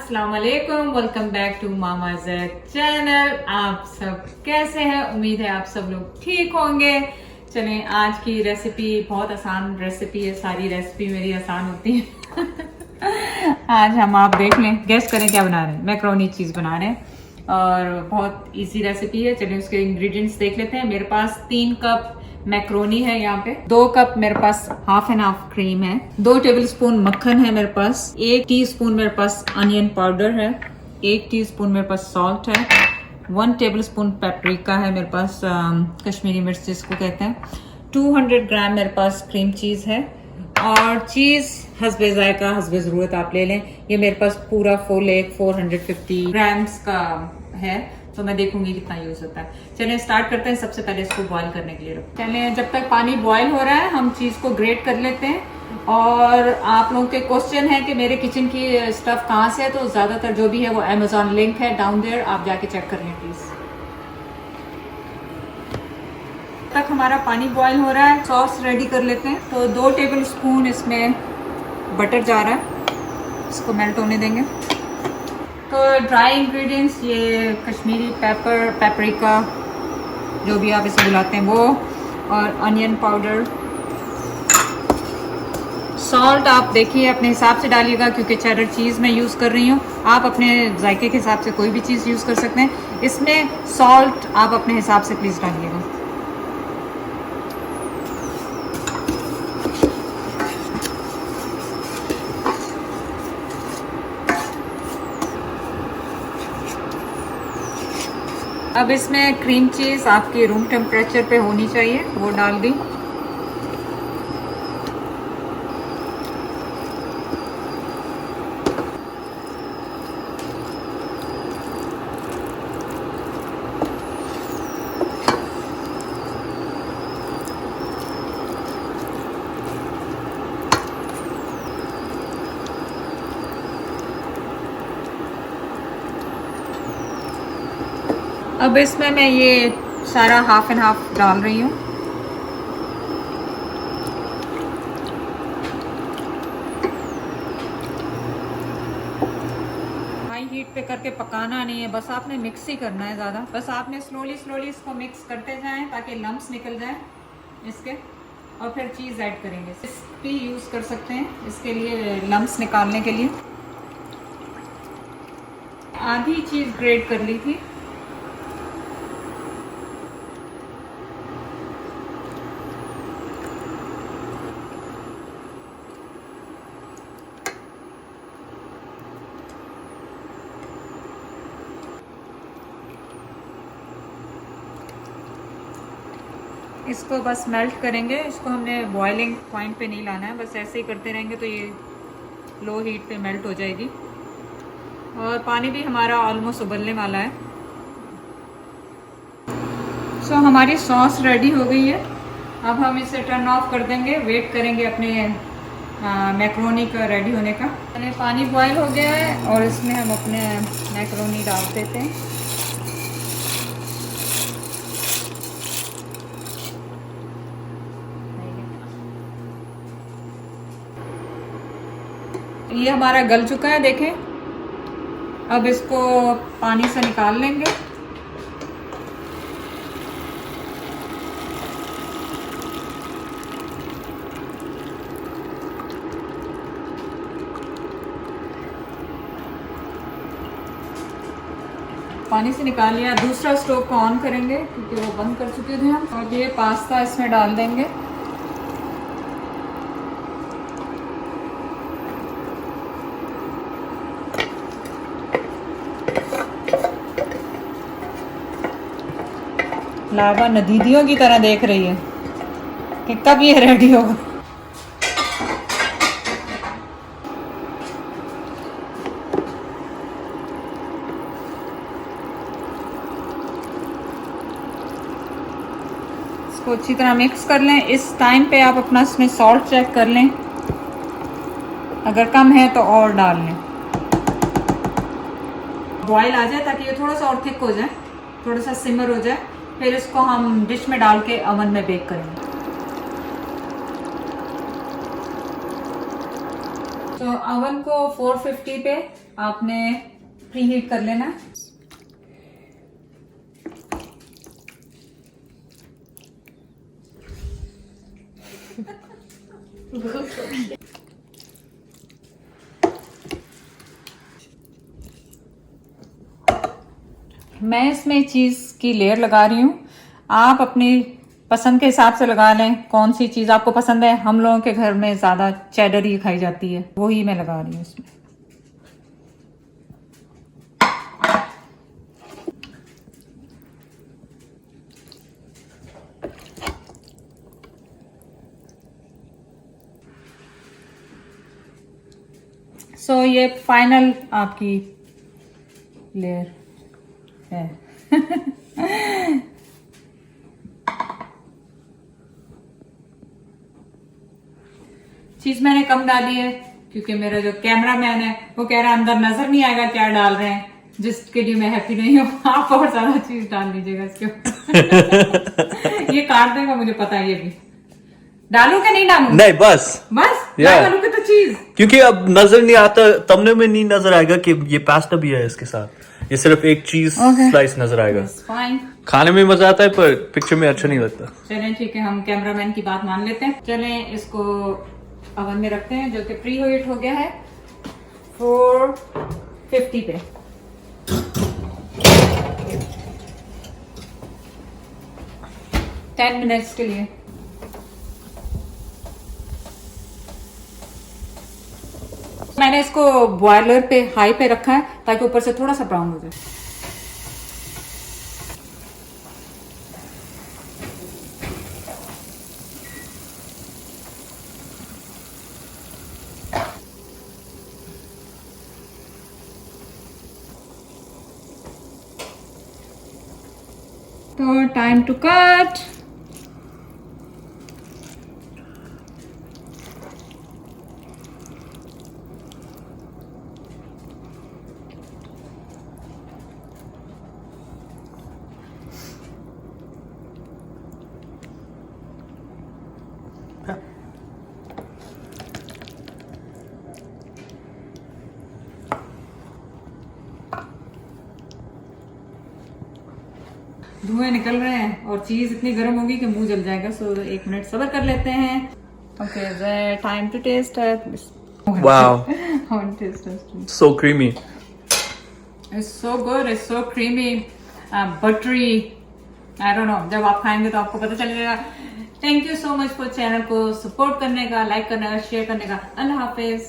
अस्सलाम वालेकुम, welcome back to Mama Zaid channel. आप सब कैसे हैं? उम्मीद है आप सब लोग ठीक होंगे। चलें, आज की रेसिपी बहुत आसान रेसिपी है। सारी रेसिपी मेरी आसान होती है। आज हम आप देख लें, गेस करें क्या बना रहे हैं। मैक्रोनी चीज़ बना रहे हैं और बहुत इजी रेसिपी है। चलिए उसके इंग्रेडिएंट्स देख लेते हैं। मेरे पास 3 कप मैक्रोनी है, यहाँ पे 2 कप मेरे पास हाफ एंड हाफ क्रीम है, 2 टेबलस्पून मक्खन है मेरे पास, 1 टीस्पून मेरे पास अनियन पाउडर है, 1 टीस्पून मेरे पास सॉल्ट है, 1 टेबलस्पून पेपरिका है मेरे पास, कश्मीरी मिर्च जिसको कहते हैं, 200 ग्राम मेरे पास क्रीम चीज है और चीज हस्बे जायका हस्बे जरूरत आप ले लें। ये मेरे पास पूरा फुल एक 450 ग्राम्स का है, तो मैं देखूंगी कितना यूज होता है। चलें स्टार्ट करते हैं। सबसे पहले इसको बॉईल करने के लिए रखो। चलें, जब तक पानी बॉईल हो रहा है हम चीज को ग्रेट कर लेते हैं। और आप लोगों के क्वेश्चन है कि मेरे किचन की स्टफ कहाँ से है, तो ज्यादातर जो भी है वो अमेजोन लिंक है डाउन देयर, आप जाके चेक कर लें प्लीज। तक हमारा पानी बॉईल हो रहा है, सॉस रेडी कर लेते हैं। तो 2 टेबल स्पून इसमें बटर जा रहा है, इसको मेल्ट होने देंगे। तो ड्राई इंग्रेडिएंट्स ये कश्मीरी पेपरिका जो भी आप इसे बुलाते हैं वो, और अनियन पाउडर, सॉल्ट आप देखिए अपने हिसाब से डालिएगा क्योंकि चेडर चीज़ मैं यूज़ कर रही हूँ। आप अपने जायके के हिसाब से कोई भी चीज़ यूज़ कर सकते हैं। इसमें सॉल्ट आप अपने हिसाब से प्लीज़ डालिएगा। अब इसमें क्रीम चीज़ आपकी रूम टेम्परेचर पे होनी चाहिए, वो डाल दी। अब इसमें मैं ये सारा हाफ एंड हाफ डाल रही हूँ। हाई हीट पे करके पकाना नहीं है, बस आपने मिक्स ही करना है ज़्यादा। बस आपने स्लोली स्लोली इसको मिक्स करते जाएं ताकि लम्प्स निकल जाए इसके, और फिर चीज़ ऐड करेंगे। इस भी यूज़ कर सकते हैं इसके लिए, लम्प्स निकालने के लिए। आधी चीज़ ग्रेट कर ली थी। इसको बस मेल्ट करेंगे, इसको हमने बॉइलिंग पॉइंट पे नहीं लाना है, बस ऐसे ही करते रहेंगे तो ये लो हीट पे मेल्ट हो जाएगी। और पानी भी हमारा ऑलमोस्ट उबलने वाला है। सो हमारी सॉस रेडी हो गई है। अब हम इसे टर्न ऑफ कर देंगे, वेट करेंगे अपने मैक्रोनी का रेडी होने का। पानी बॉयल हो गया है और इसमें हम अपने मैक्रोनी डाल देते हैं। ये हमारा गल चुका है, देखें। अब इसको पानी से निकाल लेंगे। पानी से निकाल लिया। दूसरा स्टोव को ऑन करेंगे क्योंकि वो बंद कर चुके थे हम, और ये पास्ता इसमें डाल देंगे। लावा नदीदियों की तरह देख रही है कि कब ये रेडी होगा। इसको अच्छी तरह मिक्स कर लें। इस टाइम पे आप अपना इसमें सॉल्ट चेक कर लें, अगर कम है तो और डाल लें। बॉयल आ जाए ताकि ये थोड़ा सा और थिक हो जाए, थोड़ा सा सिमर हो जाए, फिर इसको हम डिश में डाल के ओवन में बेक करेंगे। तो ओवन को 450 पे आपने प्री हीट कर लेना। मैं इसमें चीज की लेयर लगा रही हूँ। आप अपनी पसंद के हिसाब से लगा लें, कौन सी चीज आपको पसंद है। हम लोगों के घर में ज्यादा चेडर ही खाई जाती है, वो ही मैं लगा रही हूँ इसमें। सो ये फाइनल आपकी लेयर है। चीज मैंने कम डाली है क्योंकि मेरा जो कैमरामैन है वो कह रहा है अंदर नजर नहीं आएगा क्या डाल रहे हैं, जिसके लिए मैं हैप्पी नहीं हूँ। आप और ज्यादा चीज डाल लीजिएगा इसके ऊपर। ये काट देगा मुझे पता है। ये भी डालू क्या नहीं डालू? नहीं बस डालू के तो चीज, क्योंकि अब नजर नहीं आता, तमने में नहीं नजर आएगा कि ये पास्ता भी है इसके साथ। ये सिर्फ एक चीज स्लाइस नजर आएगा। फाइन, खाने में मजा आता है पर पिक्चर में अच्छा नहीं लगता। चलें ठीक है, हम कैमरामैन की बात मान लेते हैं। चलें इसको ओवन में रखते हैं जो कि प्री हीट हो गया है 450 पे। टेन मिनट्स के लिए। मैंने इसको बॉयलर पे हाई पे रखा है ताकि ऊपर से थोड़ा सा ब्राउन हो जाए। तो टाइम टू कट। धुएं निकल रहे हैं और चीज इतनी गर्म होगी कि मुंह जल जाएगा। सो 1 मिनट सब्र कर लेते हैं। Okay, time to taste it. Wow, taste so creamy. It's so good, it's so creamy, buttery. I don't know, जब आप खाएंगे तो आपको पता चलेगा। Thank you so much for channel को सपोर्ट करने का, लाइक करने का, शेयर करने का। अल्लाह हाफिज।